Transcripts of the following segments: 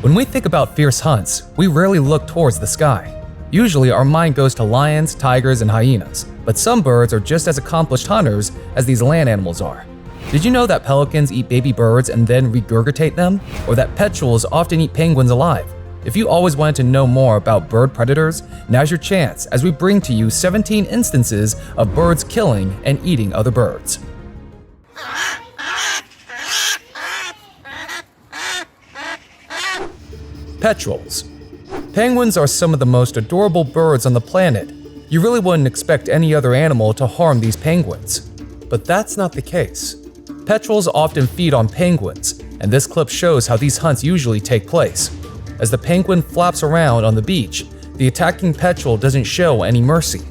When we think about fierce hunts, we rarely look towards the sky. Usually our mind goes to lions, tigers, and hyenas, but some birds are just as accomplished hunters as these land animals are. Did you know that pelicans eat baby birds and then regurgitate them? Or that petrels often eat penguins alive? If you always wanted to know more about bird predators, now's your chance as we bring to you 17 instances of birds killing and eating other birds. Petrels. Penguins are some of the most adorable birds on the planet. You really wouldn't expect any other animal to harm these penguins. But that's not the case. Petrels often feed on penguins, and this clip shows how these hunts usually take place. As the penguin flaps around on the beach, the attacking petrel doesn't show any mercy.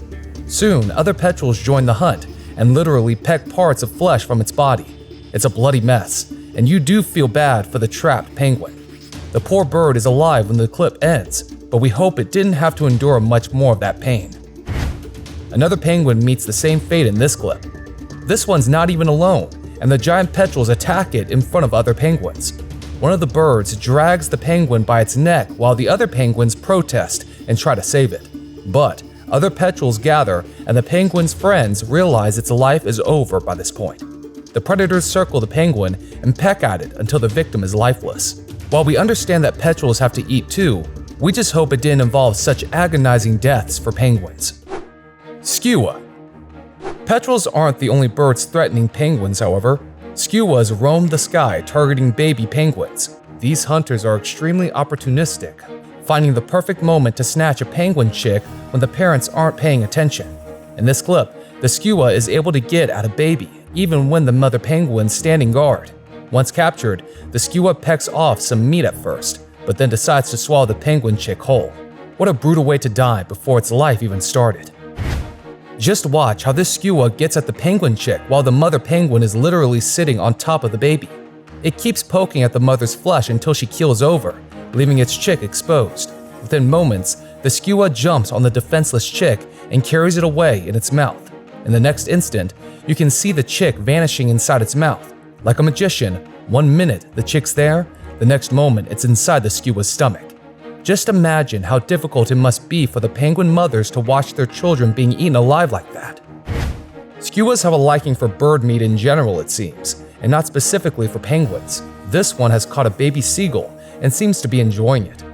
Soon, other petrels join the hunt and literally peck parts of flesh from its body. It's a bloody mess, and you do feel bad for the trapped penguin. The poor bird is alive when the clip ends, but we hope it didn't have to endure much more of that pain. Another penguin meets the same fate in this clip. This one's not even alone, and the giant petrels attack it in front of other penguins. One of the birds drags the penguin by its neck while the other penguins protest and try to save it. But other petrels gather, and the penguin's friends realize its life is over by this point. The predators circle the penguin and peck at it until the victim is lifeless. While we understand that petrels have to eat too, we just hope it didn't involve such agonizing deaths for penguins. Skua. Petrels aren't the only birds threatening penguins, however. Skuas roam the sky targeting baby penguins. These hunters are extremely opportunistic, finding the perfect moment to snatch a penguin chick when the parents aren't paying attention. In this clip, the skua is able to get at a baby, even when the mother penguin's standing guard. Once captured, the skua pecks off some meat at first, but then decides to swallow the penguin chick whole. What a brutal way to die before its life even started. Just watch how this skua gets at the penguin chick while the mother penguin is literally sitting on top of the baby. It keeps poking at the mother's flesh until she keels over, leaving its chick exposed. Within moments, the skua jumps on the defenseless chick and carries it away in its mouth. In the next instant, you can see the chick vanishing inside its mouth. Like a magician, 1 minute the chick's there, the next moment it's inside the skua's stomach. Just imagine how difficult it must be for the penguin mothers to watch their children being eaten alive like that. Skuas have a liking for bird meat in general, it seems, and not specifically for penguins. This one has caught a baby seagull and seems to be enjoying it.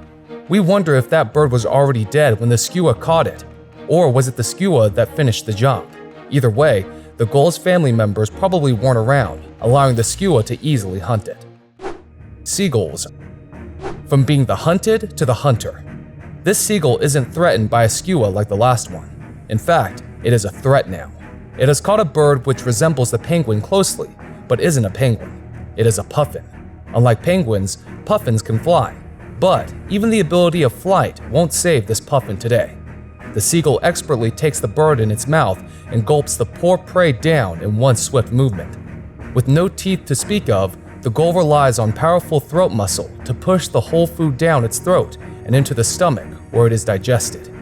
We wonder if that bird was already dead when the skua caught it, or was it the skua that finished the job? Either way, the gull's family members probably weren't around, allowing the skua to easily hunt it. Seagulls. From being the hunted to the hunter. This seagull isn't threatened by a skua like the last one. In fact, it is a threat now. It has caught a bird which resembles the penguin closely, but isn't a penguin. It is a puffin. Unlike penguins, puffins can fly. But even the ability of flight won't save this puffin today. The seagull expertly takes the bird in its mouth and gulps the poor prey down in one swift movement. With no teeth to speak of, the gull relies on powerful throat muscle to push the whole food down its throat and into the stomach where it is digested.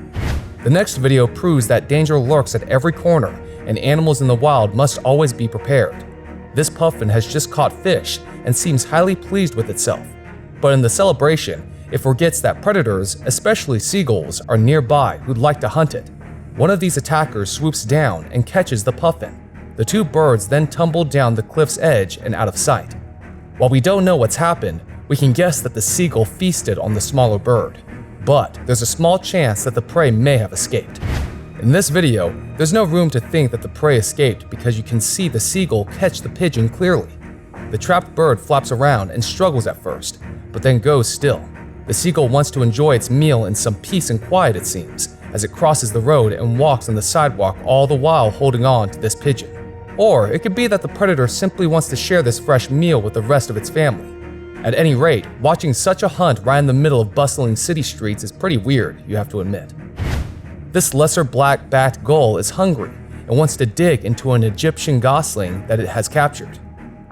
The next video proves that danger lurks at every corner and animals in the wild must always be prepared. This puffin has just caught fish and seems highly pleased with itself. But in the celebration, it forgets that predators, especially seagulls, are nearby who'd like to hunt it. One of these attackers swoops down and catches the puffin. The two birds then tumble down the cliff's edge and out of sight. While we don't know what's happened, we can guess that the seagull feasted on the smaller bird. But there's a small chance that the prey may have escaped. In this video, there's no room to think that the prey escaped because you can see the seagull catch the pigeon clearly. The trapped bird flaps around and struggles at first, but then goes still. The seagull wants to enjoy its meal in some peace and quiet, it seems, as it crosses the road and walks on the sidewalk all the while holding on to this pigeon. Or it could be that the predator simply wants to share this fresh meal with the rest of its family. At any rate, watching such a hunt right in the middle of bustling city streets is pretty weird, you have to admit. This lesser black-backed gull is hungry and wants to dig into an Egyptian Gosling that it has captured.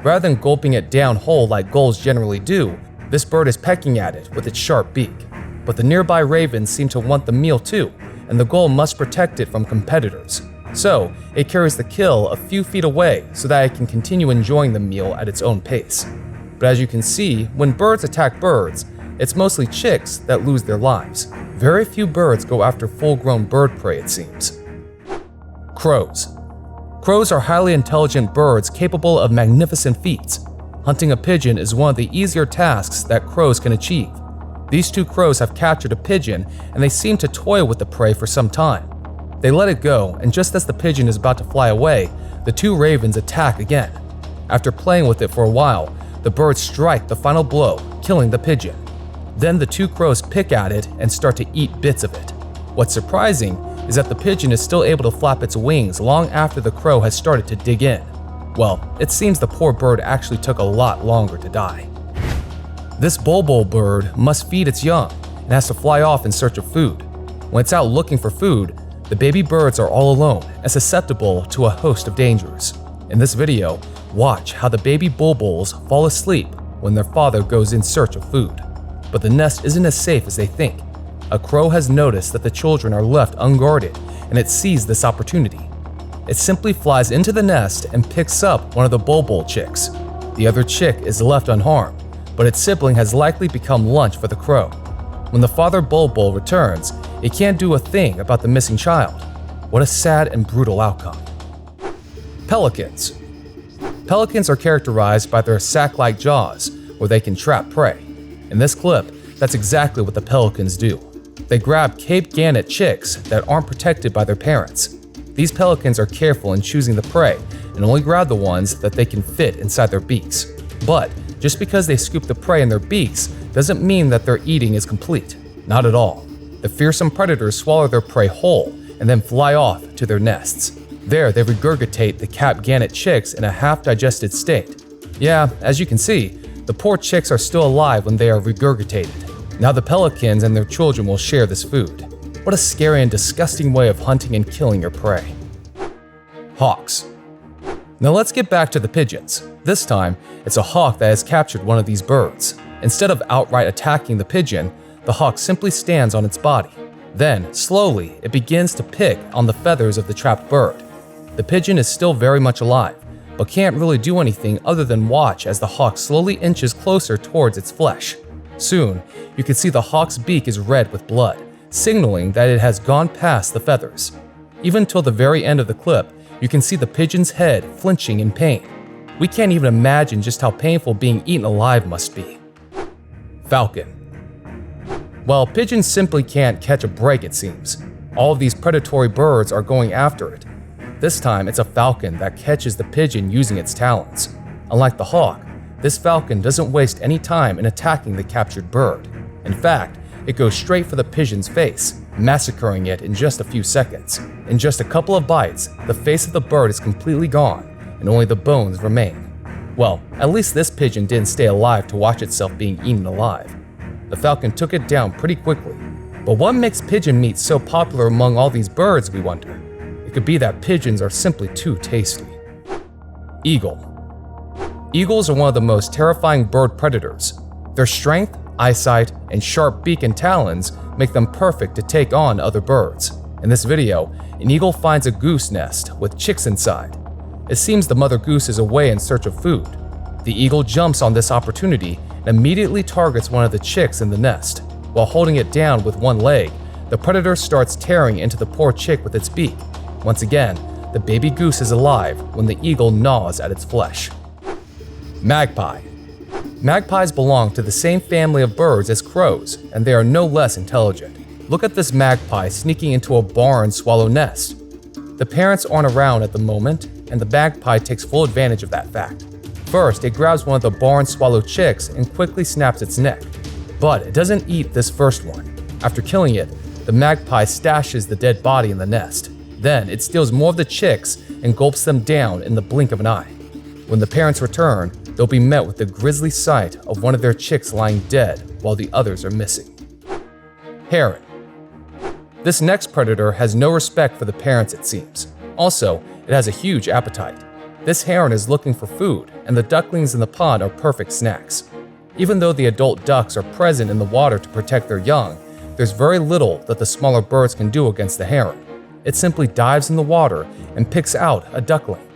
Rather than gulping it down whole like gulls generally do, this bird is pecking at it with its sharp beak. But the nearby ravens seem to want the meal too, and the gull must protect it from competitors. So, it carries the kill a few feet away so that it can continue enjoying the meal at its own pace. But as you can see, when birds attack birds, It's mostly chicks that lose their lives. Very few birds go after full-grown bird prey, it seems. Crows. Crows are highly intelligent birds capable of magnificent feats. Hunting a pigeon is one of the easier tasks that crows can achieve. These two crows have captured a pigeon, and they seem to toy with the prey for some time. They let it go, and just as the pigeon is about to fly away, the two ravens attack again. After playing with it for a while, the birds strike the final blow, killing the pigeon. Then the two crows pick at it and start to eat bits of it. What's surprising is that the pigeon is still able to flap its wings long after the crow has started to dig in. Well, it seems the poor bird actually took a lot longer to die. This bulbul bird must feed its young and has to fly off in search of food. When it's out looking for food, the baby birds are all alone and susceptible to a host of dangers. In this video, watch how the baby bulbuls fall asleep when their father goes in search of food. But the nest isn't as safe as they think. A crow has noticed that the children are left unguarded, and it sees this opportunity. It simply flies into the nest and picks up one of the bulbul chicks. The other chick is left unharmed, but its sibling has likely become lunch for the crow. When the father bulbul returns, it can't do a thing about the missing child. What a sad and brutal outcome. Pelicans. Pelicans are characterized by their sack-like jaws, where they can trap prey. In this clip, that's exactly what the pelicans do. They grab Cape gannet chicks that aren't protected by their parents. These pelicans are careful in choosing the prey and only grab the ones that they can fit inside their beaks. But just because they scoop the prey in their beaks doesn't mean that their eating is complete. Not at all. The fearsome predators swallow their prey whole and then fly off to their nests. There, they regurgitate the Cape gannet chicks in a half-digested state. Yeah, as you can see, the poor chicks are still alive when they are regurgitated. Now the pelicans and their children will share this food. What a scary and disgusting way of hunting and killing your prey. Hawks. Now let's get back to the pigeons. This time, it's a hawk that has captured one of these birds. Instead of outright attacking the pigeon, the hawk simply stands on its body. Then, slowly, it begins to pick on the feathers of the trapped bird. The pigeon is still very much alive, but can't really do anything other than watch as the hawk slowly inches closer towards its flesh. Soon, you can see the hawk's beak is red with blood, signaling that it has gone past the feathers. Even till the very end of the clip, you can see the pigeon's head flinching in pain. We can't even imagine just how painful being eaten alive must be. Falcon. Well, pigeons simply can't catch a break, it seems. All of these predatory birds are going after it. This time, it's a falcon that catches the pigeon using its talons. Unlike the hawk, this falcon doesn't waste any time in attacking the captured bird. In fact, it goes straight for the pigeon's face, massacring it in just a few seconds. In just a couple of bites, the face of the bird is completely gone, and only the bones remain. Well, at least this pigeon didn't stay alive to watch itself being eaten alive. The falcon took it down pretty quickly. But what makes pigeon meat so popular among all these birds, we wonder? It could be that pigeons are simply too tasty. Eagle. Eagles are one of the most terrifying bird predators. Their strength, eyesight, and sharp beak and talons make them perfect to take on other birds. In this video, an eagle finds a goose nest with chicks inside. It seems the mother goose is away in search of food. The eagle jumps on this opportunity and immediately targets one of the chicks in the nest. While holding it down with one leg, the predator starts tearing into the poor chick with its beak. Once again, the baby goose is alive when the eagle gnaws at its flesh. Magpie. Magpies belong to the same family of birds as crows, and they are no less intelligent. Look at this magpie sneaking into a barn swallow nest. The parents aren't around at the moment, and the magpie takes full advantage of that fact. First, it grabs one of the barn swallow chicks and quickly snaps its neck. But it doesn't eat this first one. After killing it, the magpie stashes the dead body in the nest. Then it steals more of the chicks and gulps them down in the blink of an eye. When the parents return, they'll be met with the grisly sight of one of their chicks lying dead while the others are missing. Heron. This next predator has no respect for the parents, it seems. Also, it has a huge appetite. This heron is looking for food, and the ducklings in the pond are perfect snacks. Even though the adult ducks are present in the water to protect their young, there's very little that the smaller birds can do against the heron. It simply dives in the water and picks out a duckling.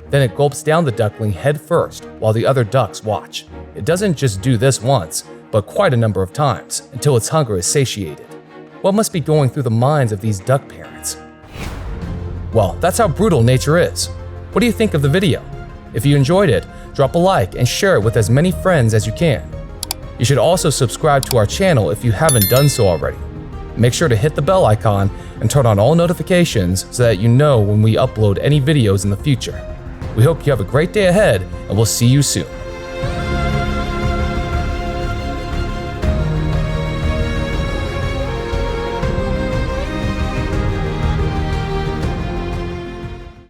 Then it gulps down the duckling head first while the other ducks watch. It doesn't just do this once, but quite a number of times, until its hunger is satiated. What must be going through the minds of these duck parents? Well, that's how brutal nature is. What do you think of the video? If you enjoyed it, drop a like and share it with as many friends as you can. You should also subscribe to our channel if you haven't done so already. Make sure to hit the bell icon and turn on all notifications so that you know when we upload any videos in the future. We hope you have a great day ahead, and we'll see you soon.